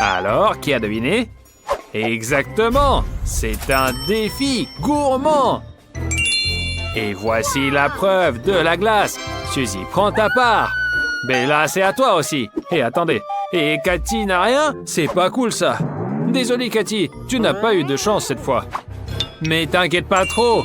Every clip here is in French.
Alors, qui a deviné? Exactement! C'est un défi gourmand! Et voici la preuve de la glace. Suzy, prends ta part. Bella, c'est à toi aussi. Et attendez, et Cathy n'a rien? C'est pas cool ça. Désolé Cathy, tu n'as pas eu de chance cette fois. Mais t'inquiète pas trop.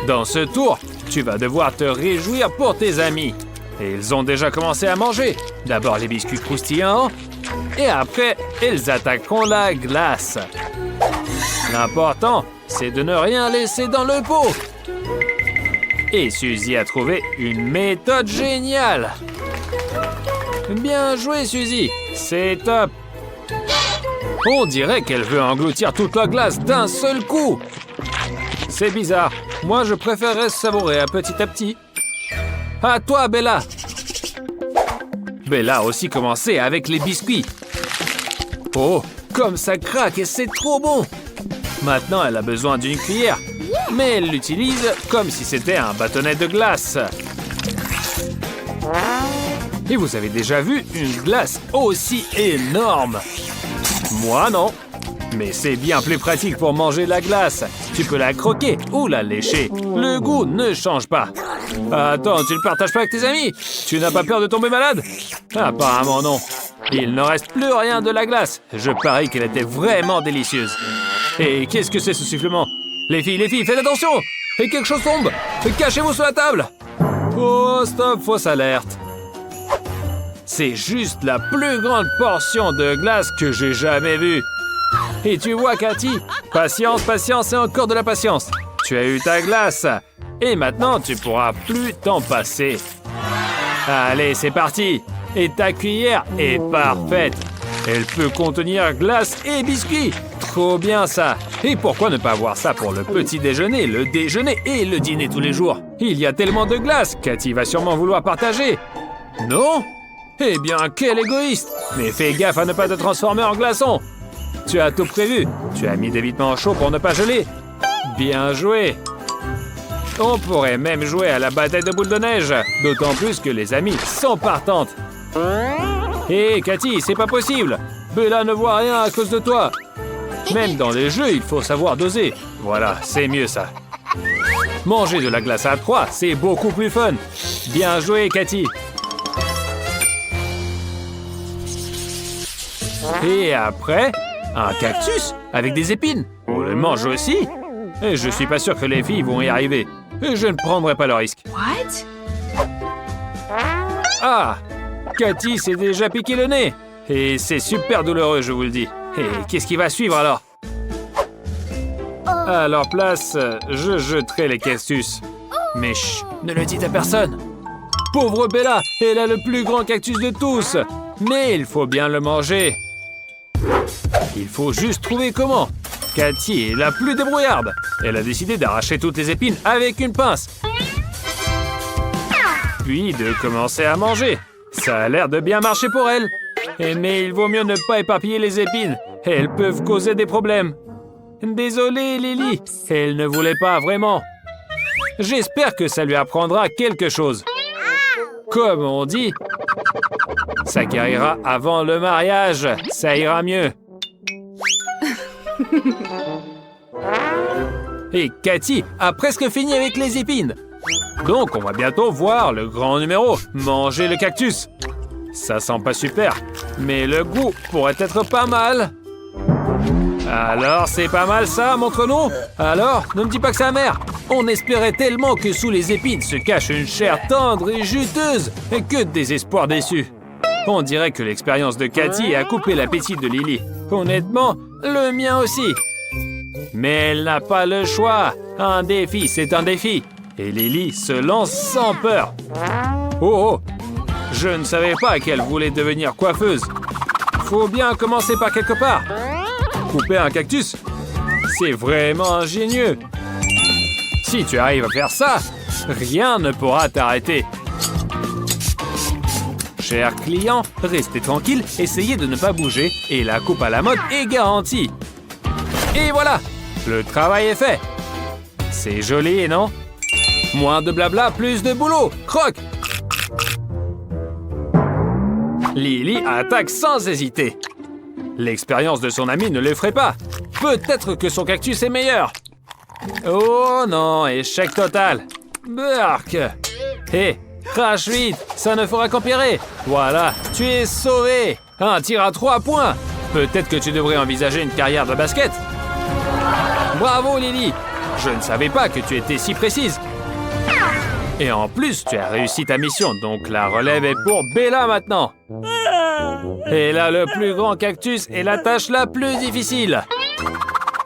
Dans ce tour, tu vas devoir te réjouir pour tes amis. Et ils ont déjà commencé à manger. D'abord les biscuits croustillants. Et après, ils attaqueront la glace. L'important, c'est de ne rien laisser dans le pot. Et Suzy a trouvé une méthode géniale. Bien joué, Suzy. C'est top. On dirait qu'elle veut engloutir toute la glace d'un seul coup. C'est bizarre. Moi, je préférerais savourer petit à petit. À toi, Bella. Bella a aussi commencé avec les biscuits. Oh, comme ça craque et c'est trop bon. Maintenant, elle a besoin d'une cuillère. Mais elle l'utilise comme si c'était un bâtonnet de glace. Et vous avez déjà vu une glace aussi énorme? Moi, non. Mais c'est bien plus pratique pour manger la glace. Tu peux la croquer ou la lécher. Le goût ne change pas. Attends, tu ne partages pas avec tes amis? Tu n'as pas peur de tomber malade? Apparemment non. Il ne reste plus rien de la glace. Je parie qu'elle était vraiment délicieuse. Et qu'est-ce que c'est ce sifflement? Les filles, faites attention! Et quelque chose tombe! Cachez-vous sous la table! Oh, stop, fausse alerte. C'est juste la plus grande portion de glace que j'ai jamais vue. Et tu vois, Cathy, patience et encore de la patience. Tu as eu ta glace. Et maintenant, tu pourras plus t'en passer. Allez, c'est parti. Et ta cuillère est parfaite. Elle peut contenir glace et biscuits. Trop bien ça. Et pourquoi ne pas avoir ça pour le petit déjeuner, le déjeuner et le dîner tous les jours? Il y a tellement de glace, Cathy va sûrement vouloir partager. Non? Eh bien, quel égoïste. Mais fais gaffe à ne pas te transformer en glaçon. Tu as tout prévu. Tu as mis des vêtements chauds pour ne pas geler. Bien joué. On pourrait même jouer à la bataille de boules de neige. D'autant plus que les amis sont partantes. Hé, Cathy, c'est pas possible. Bella ne voit rien à cause de toi. Même dans les jeux, il faut savoir doser. Voilà, c'est mieux ça. Manger de la glace à 3, c'est beaucoup plus fun. Bien joué, Cathy. Et après, un cactus avec des épines. On le mange aussi. Et je suis pas sûr que les filles vont y arriver. Et je ne prendrai pas le risque. What? Ah! Cathy s'est déjà piqué le nez. Et c'est super douloureux, je vous le dis. Et qu'est-ce qui va suivre alors? À leur place, je jeterai les cactus. Mais chut, ne le dites à personne. Pauvre Bella, elle a le plus grand cactus de tous. Mais il faut bien le manger. Il faut juste trouver comment. Cathy est la plus débrouillarde. Elle a décidé d'arracher toutes les épines avec une pince. Puis de commencer à manger. Ça a l'air de bien marcher pour elle. Mais il vaut mieux ne pas éparpiller les épines. Elles peuvent causer des problèmes. Désolée, Lily. Elle ne voulait pas vraiment. J'espère que ça lui apprendra quelque chose. Comme on dit, ça guérira avant le mariage. Ça ira mieux. Et Cathy a presque fini avec les épines. Donc on va bientôt voir le grand numéro, manger le cactus. Ça sent pas super, mais le goût pourrait être pas mal. Alors, c'est pas mal ça, montre-nous. Alors, ne me dis pas que c'est amer. On espérait tellement que sous les épines se cache une chair tendre et juteuse. Et que de désespoir déçu. On dirait que l'expérience de Cathy a coupé l'appétit de Lily. Honnêtement, le mien aussi. Mais elle n'a pas le choix. Un défi, c'est un défi. Et Lily se lance sans peur. Oh, je ne savais pas qu'elle voulait devenir coiffeuse. Faut bien commencer par quelque part. Couper un cactus, c'est vraiment ingénieux. Si tu arrives à faire ça, rien ne pourra t'arrêter. Chers clients, restez tranquilles, essayez de ne pas bouger et la coupe à la mode est garantie. Et voilà, le travail est fait. C'est joli, non? Moins de blabla, plus de boulot. Croque! Lily attaque sans hésiter. L'expérience de son ami ne l'effraie pas. Peut-être que son cactus est meilleur. Oh non, échec total. Burk. Hé, crache vite, ça ne fera qu'empirer. Voilà, tu es sauvé. Un tir à 3 points. Peut-être que tu devrais envisager une carrière de basket. Bravo Lily. Je ne savais pas que tu étais si précise. Et en plus, tu as réussi ta mission, donc la relève est pour Bella maintenant. Et là, le plus grand cactus est la tâche la plus difficile.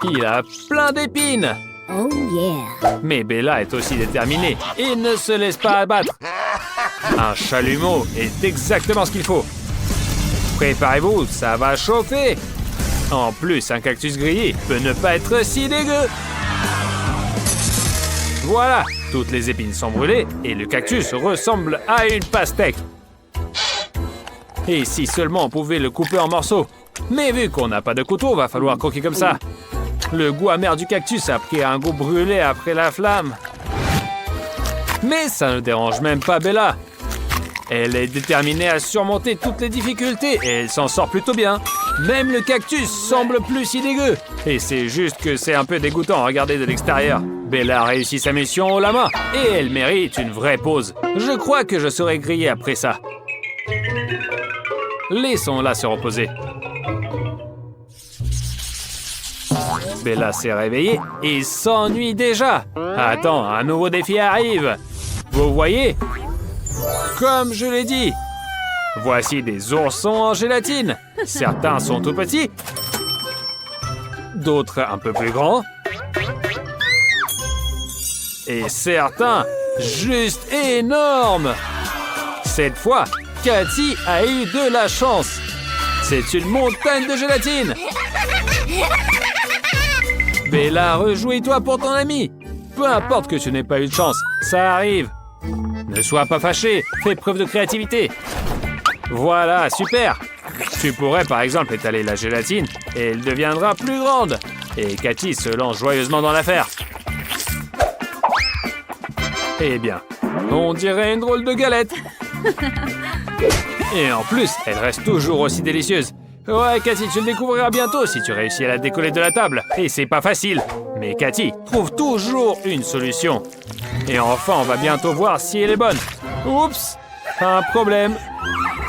Il a plein d'épines. Oh yeah. Mais Bella est aussi déterminée et ne se laisse pas abattre. Un chalumeau est exactement ce qu'il faut. Préparez-vous, ça va chauffer. En plus, un cactus grillé peut ne pas être si dégueu. Voilà, toutes les épines sont brûlées et le cactus ressemble à une pastèque. Et si seulement on pouvait le couper en morceaux. Mais vu qu'on n'a pas de couteau, va falloir croquer comme ça. Le goût amer du cactus a pris un goût brûlé après la flamme. Mais ça ne dérange même pas Bella. Elle est déterminée à surmonter toutes les difficultés et elle s'en sort plutôt bien. Même le cactus semble plus si dégueu. Et c'est juste que c'est un peu dégoûtant à regarder de l'extérieur. Bella a réussi sa mission haut la main et elle mérite une vraie pause. Je crois que je serai grillée après ça. Laissons-la se reposer. Bella s'est réveillée et s'ennuie déjà. Attends, un nouveau défi arrive. Vous voyez? Comme je l'ai dit. Voici des oursons en gélatine. Certains sont tout petits. D'autres un peu plus grands. Et certains juste énormes. Cette fois, Cathy a eu de la chance. C'est une montagne de gélatine. Bella, rejouis-toi pour ton ami. Peu importe que tu n'aies pas eu de chance, ça arrive. Ne sois pas fâché, fais preuve de créativité. Voilà, super. Tu pourrais par exemple étaler la gélatine et elle deviendra plus grande. Et Cathy se lance joyeusement dans l'affaire. Eh bien, on dirait une drôle de galette. Et en plus, elle reste toujours aussi délicieuse. Ouais, Cathy, tu le découvriras bientôt si tu réussis à la décoller de la table. Et c'est pas facile. Mais Cathy trouve toujours une solution. Et enfin, on va bientôt voir si elle est bonne. Oups, un problème.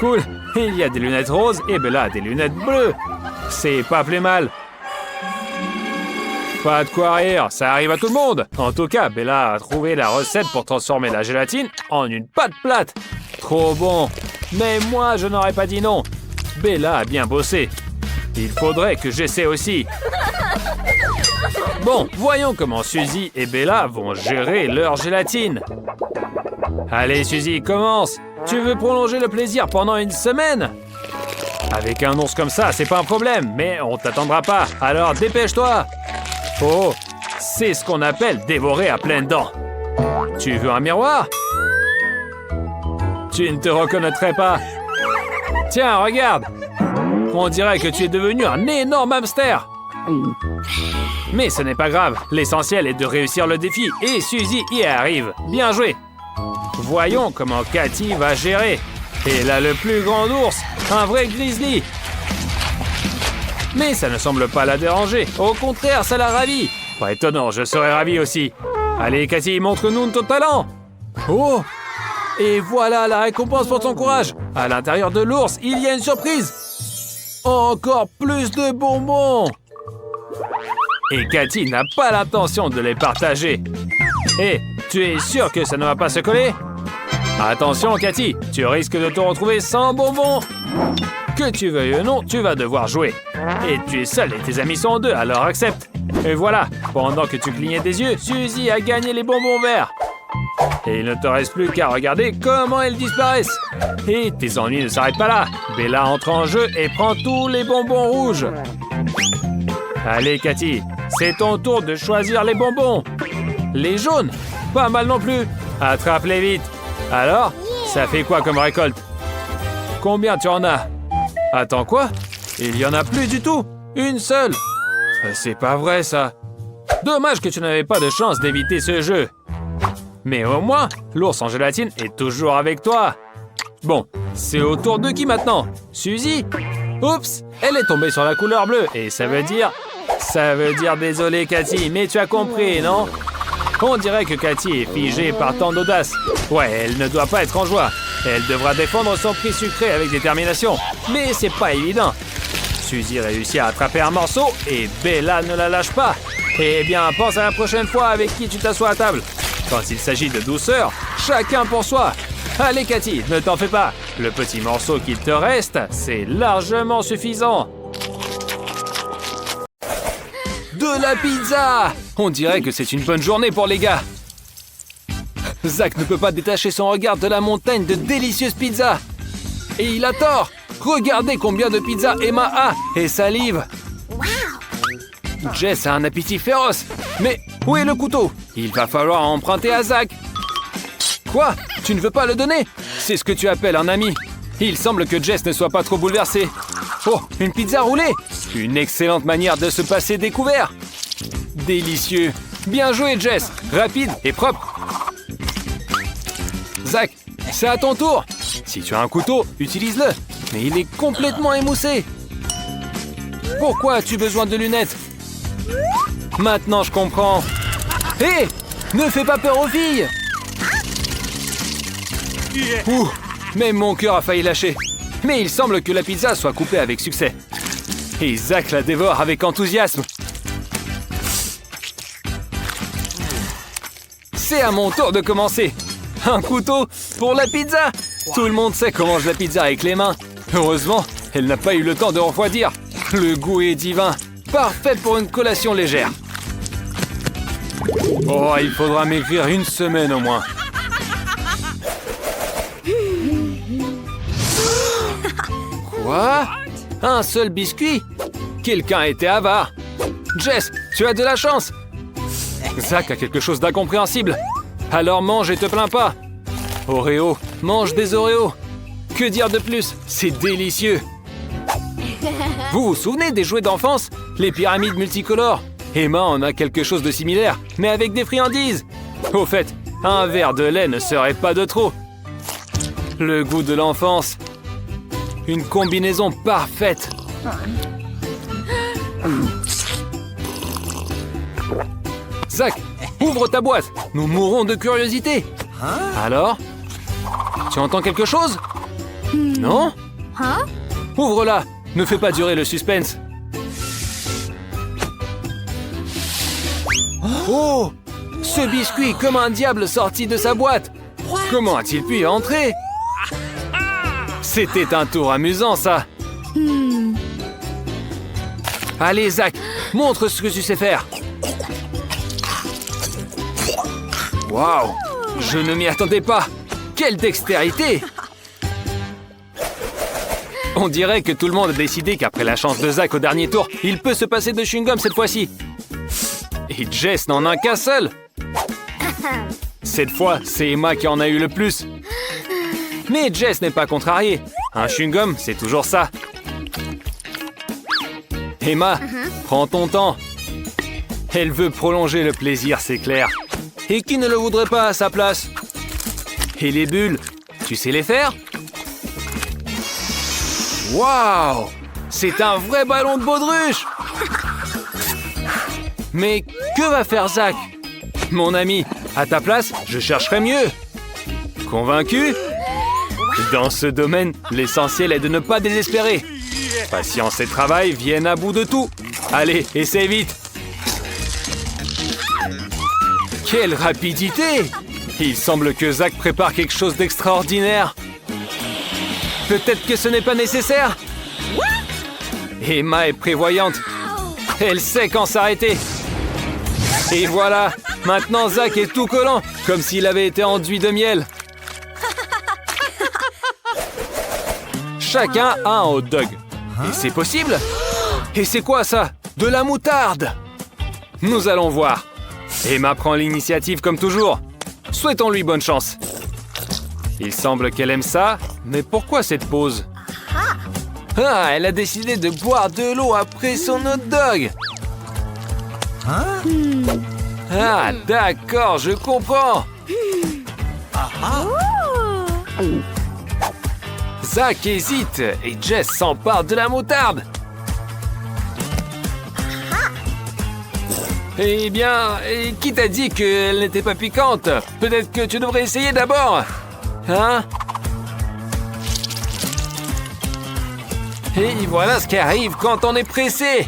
Cool, il y a des lunettes roses et Bella a des lunettes bleues. C'est pas plus mal. Pas de quoi rire, ça arrive à tout le monde. En tout cas, Bella a trouvé la recette pour transformer la gélatine en une pâte plate. Trop bon. Mais moi, je n'aurais pas dit non. Bella a bien bossé. Il faudrait que j'essaie aussi. Bon, voyons comment Suzy et Bella vont gérer leur gélatine. Allez, Suzy, commence. Tu veux prolonger le plaisir pendant une semaine? Avec un ours comme ça, c'est pas un problème, mais on t'attendra pas. Alors dépêche-toi. Oh, c'est ce qu'on appelle dévorer à pleines dents. Tu veux un miroir? Tu ne te reconnaîtrais pas. Tiens, regarde. On dirait que tu es devenu un énorme hamster. Mais ce n'est pas grave. L'essentiel est de réussir le défi et Suzy y arrive. Bien joué. Voyons comment Cathy va gérer. Et là, le plus grand ours, un vrai grizzly. Mais ça ne semble pas la déranger. Au contraire, ça la ravit. Pas étonnant, je serais ravi aussi. Allez, Cathy, montre-nous ton talent. Oh! Et voilà la récompense pour ton courage. À l'intérieur de l'ours, il y a une surprise. Encore plus de bonbons. Et Cathy n'a pas l'intention de les partager. Hé, tu es sûr que ça ne va pas se coller? Attention, Cathy, tu risques de te retrouver sans bonbons. Que tu veuilles ou non, tu vas devoir jouer. Et tu es seul et tes amis sont deux, alors accepte. Et voilà, pendant que tu clignais des yeux, Suzy a gagné les bonbons verts. Et il ne te reste plus qu'à regarder comment elles disparaissent. Et tes ennuis ne s'arrêtent pas là. Bella entre en jeu et prend tous les bonbons rouges. Allez, Cathy, c'est ton tour de choisir les bonbons. Les jaunes, pas mal non plus. Attrape-les vite. Alors, ça fait quoi comme récolte? Combien tu en as? Attends, quoi? Il y en a plus du tout? Une seule? C'est pas vrai, ça. Dommage que tu n'avais pas de chance d'éviter ce jeu. Mais au moins, l'ours en gélatine est toujours avec toi. Bon, c'est au tour de qui maintenant? Suzy? Oups, elle est tombée sur la couleur bleue. Et ça veut dire... Ça veut dire désolé, Cathy, mais tu as compris, non? On dirait que Cathy est figée par tant d'audace. Ouais, elle ne doit pas être en joie. Elle devra défendre son prix sucré avec détermination. Mais c'est pas évident. Suzy réussit à attraper un morceau et Bella ne la lâche pas. Eh bien, pense à la prochaine fois avec qui tu t'assois à table. Quand il s'agit de douceur, chacun pour soi. Allez, Cathy, ne t'en fais pas. Le petit morceau qu'il te reste, c'est largement suffisant. De la pizza! On dirait que c'est une bonne journée pour les gars. Zach ne peut pas détacher son regard de la montagne de délicieuses pizzas. Et il a tort. Regardez combien de pizzas Emma a et salive. Jess a un appétit féroce. Mais où est le couteau? Il va falloir emprunter à Zach. Quoi? Tu ne veux pas le donner? C'est ce que tu appelles un ami. Il semble que Jess ne soit pas trop bouleversée. Oh, une pizza roulée! Une excellente manière de se passer découvert. Délicieux. Bien joué, Jess. Rapide et propre. Zach, c'est à ton tour. Si tu as un couteau, utilise-le. Mais il est complètement émoussé. Pourquoi as-tu besoin de lunettes? Maintenant, je comprends. Hé! Ne fais pas peur aux filles! Ouh! Même mon cœur a failli lâcher. Mais il semble que la pizza soit coupée avec succès. Et Zach la dévore avec enthousiasme. C'est à mon tour de commencer. Un couteau pour la pizza. Tout le monde sait qu'on mange la pizza avec les mains. Heureusement, elle n'a pas eu le temps de refroidir. Le goût est divin. Parfait pour une collation légère. Oh, il faudra m'écrire une semaine au moins. Quoi? Un seul biscuit? Quelqu'un était avare. Jess, tu as de la chance. Zach a quelque chose d'incompréhensible. Alors mange et te plains pas. Oreo, mange des Oreos. Que dire de plus? C'est délicieux. Vous vous souvenez des jouets d'enfance? Les pyramides multicolores? Emma en a quelque chose de similaire, mais avec des friandises. Au fait, un verre de lait ne serait pas de trop. Le goût de l'enfance. Une combinaison parfaite. Zach, ouvre ta boîte. Nous mourrons de curiosité. Alors? Tu entends quelque chose? Non? Ouvre-la. Ne fais pas durer le suspense. Oh! Ce biscuit comme un diable sorti de sa boîte. Comment a-t-il pu y entrer? C'était un tour amusant, ça. Allez, Zach, montre ce que tu sais faire. Waouh! Je ne m'y attendais pas. Quelle dextérité! On dirait que tout le monde a décidé qu'après la chance de Zach au dernier tour, il peut se passer de chewing-gum cette fois-ci. Et Jess n'en a qu'un seul. Cette fois, c'est Emma qui en a eu le plus. Mais Jess n'est pas contrariée. Un chewing-gum, c'est toujours ça. Emma, prends ton temps. Elle veut prolonger le plaisir, c'est clair. Et qui ne le voudrait pas à sa place? Et les bulles, tu sais les faire? Waouh! C'est un vrai ballon de baudruche! Mais que va faire Zach? Mon ami, à ta place, je chercherais mieux. Convaincu? Dans ce domaine, l'essentiel est de ne pas désespérer. Patience et travail viennent à bout de tout. Allez, essaie vite. Quelle rapidité! Il semble que Zach prépare quelque chose d'extraordinaire. Peut-être que ce n'est pas nécessaire. Emma est prévoyante. Elle sait quand s'arrêter. Et voilà, maintenant Zach est tout collant, comme s'il avait été enduit de miel. Chacun a un hot dog. Et c'est possible? Et c'est quoi ça? De la moutarde! Nous allons voir. Emma prend l'initiative comme toujours. Souhaitons-lui bonne chance. Il semble qu'elle aime ça, mais pourquoi cette pause? Ah, elle a décidé de boire de l'eau après son hot dog. Ah, d'accord, je comprends. Zach hésite et Jess s'empare de la moutarde. Eh bien, qui t'a dit qu'elle n'était pas piquante? Peut-être que tu devrais essayer d'abord. Hein? Et voilà ce qui arrive quand on est pressé.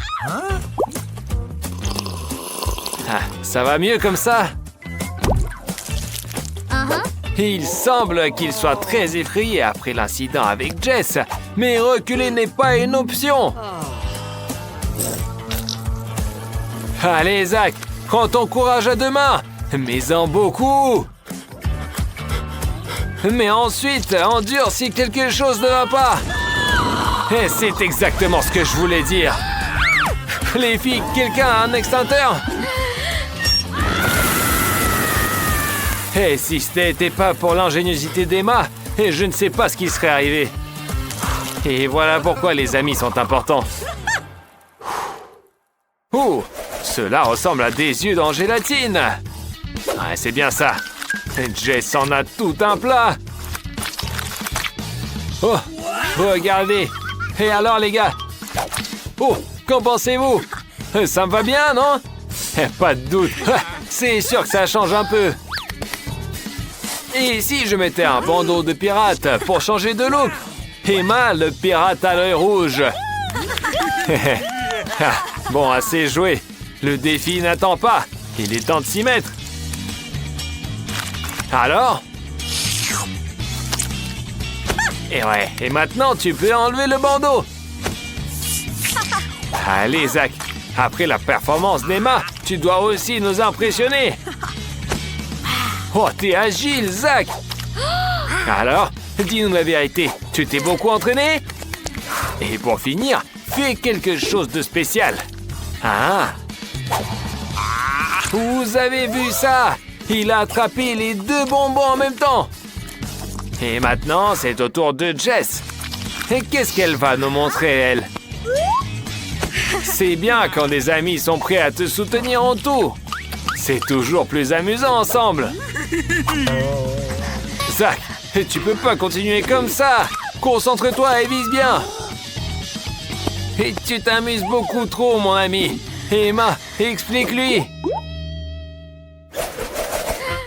Ah, ça va mieux comme ça? Il semble qu'il soit très effrayé après l'incident avec Jess, mais reculer n'est pas une option. Allez, Zach, prends ton courage à deux mains, mais-en beaucoup. Mais ensuite, endure si quelque chose ne va pas. Et c'est exactement ce que je voulais dire. Les filles, quelqu'un a un extincteur? Et si ce n'était pas pour l'ingéniosité d'Emma, je ne sais pas ce qui serait arrivé. Et voilà pourquoi les amis sont importants. Ouh, cela ressemble à des yeux en gélatine. Ouais, c'est bien ça. Jess en a tout un plat. Oh, regardez. Et alors, les gars? Oh, qu'en pensez-vous? Ça me va bien, non? Pas de doute. C'est sûr que ça change un peu. Et si je mettais un bandeau de pirate pour changer de look? Emma, le pirate à l'œil rouge. Bon, assez joué. Le défi n'attend pas. Il est temps de s'y mettre. Alors? Et ouais, et maintenant tu peux enlever le bandeau. Allez, Zach. Après la performance d'Emma, tu dois aussi nous impressionner. Oh, t'es agile, Zach! Alors, dis-nous la vérité, tu t'es beaucoup entraîné? Et pour finir, fais quelque chose de spécial. Ah! Vous avez vu ça? Il a attrapé les deux bonbons en même temps. Et maintenant, c'est au tour de Jess. Et qu'est-ce qu'elle va nous montrer, elle? C'est bien quand des amis sont prêts à te soutenir en tout. C'est toujours plus amusant ensemble. Zach, tu peux pas continuer comme ça. Concentre-toi et vise bien. Et tu t'amuses beaucoup trop, mon ami. Emma, explique-lui.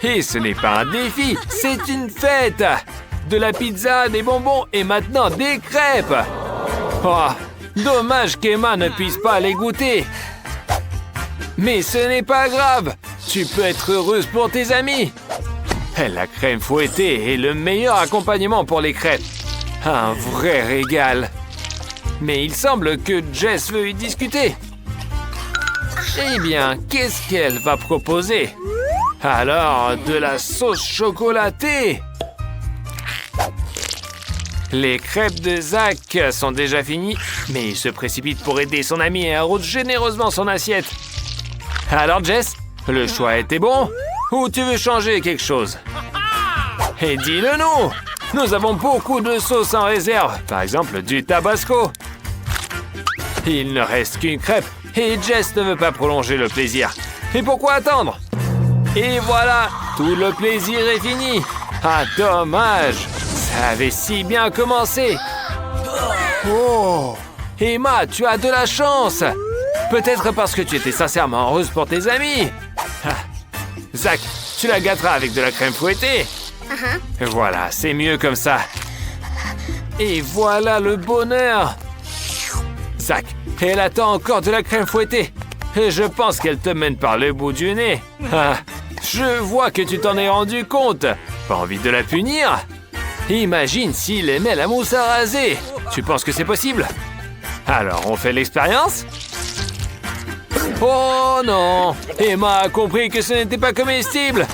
Et ce n'est pas un défi, c'est une fête. De la pizza, des bonbons et maintenant des crêpes. Oh, dommage qu'Emma ne puisse pas les goûter. Mais ce n'est pas grave. Tu peux être heureuse pour tes amis. La crème fouettée est le meilleur accompagnement pour les crêpes. Un vrai régal. Mais il semble que Jess veut y discuter. Eh bien, qu'est-ce qu'elle va proposer? Alors, de la sauce chocolatée. Les crêpes de Zach sont déjà finies, mais il se précipite pour aider son ami et arrose généreusement son assiette. Alors, Jess, le choix était bon? Ou tu veux changer quelque chose? Et dis-le nous! Nous avons beaucoup de sauces en réserve, par exemple du tabasco. Il ne reste qu'une crêpe et Jess ne veut pas prolonger le plaisir. Et pourquoi attendre? Et voilà, tout le plaisir est fini. Ah, dommage! Ça avait si bien commencé. Oh! Emma, tu as de la chance! Peut-être parce que tu étais sincèrement heureuse pour tes amis. Ah. Zach, tu la gâteras avec de la crème fouettée. Voilà, c'est mieux comme ça. Et voilà le bonheur. Zach, elle attend encore de la crème fouettée. Et je pense qu'elle te mène par le bout du nez. Ah, je vois que tu t'en es rendu compte. Pas envie de la punir? Imagine s'il aimait la mousse à raser. Tu penses que c'est possible? Alors, on fait l'expérience? Oh non! Emma a compris que ce n'était pas comestible.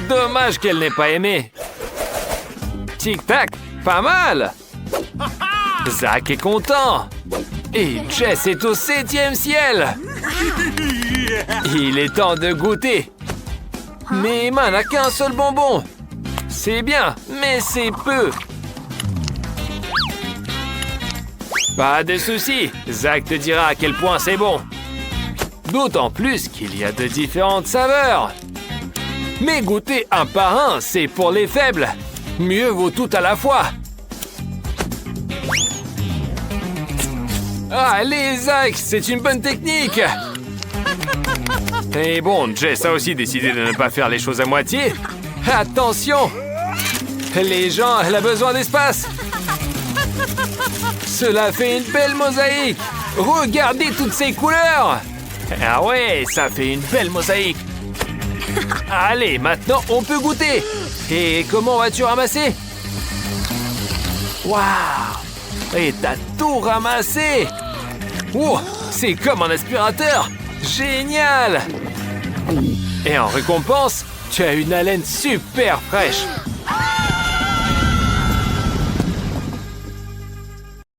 Dommage qu'elle n'ait pas aimé. Tic-tac, pas mal. Zach est content. Et Jess est au 7e ciel. Il est temps de goûter. Mais Emma n'a qu'un seul bonbon. C'est bien, mais c'est peu. Pas de souci, Zach te dira à quel point c'est bon. D'autant plus qu'il y a de différentes saveurs. Mais goûter un par un, c'est pour les faibles. Mieux vaut tout à la fois. Ah, les axes, c'est une bonne technique. Et bon, Jess a aussi décidé de ne pas faire les choses à moitié. Attention! Les gens, elle a besoin d'espace. Cela fait une belle mosaïque. Regardez toutes ces couleurs. Ah ouais, ça fait une belle mosaïque. Allez, maintenant, on peut goûter. Et comment vas-tu ramasser? Waouh! Et t'as tout ramassé! Wow, c'est comme un aspirateur! Génial! Et en récompense, tu as une haleine super fraîche.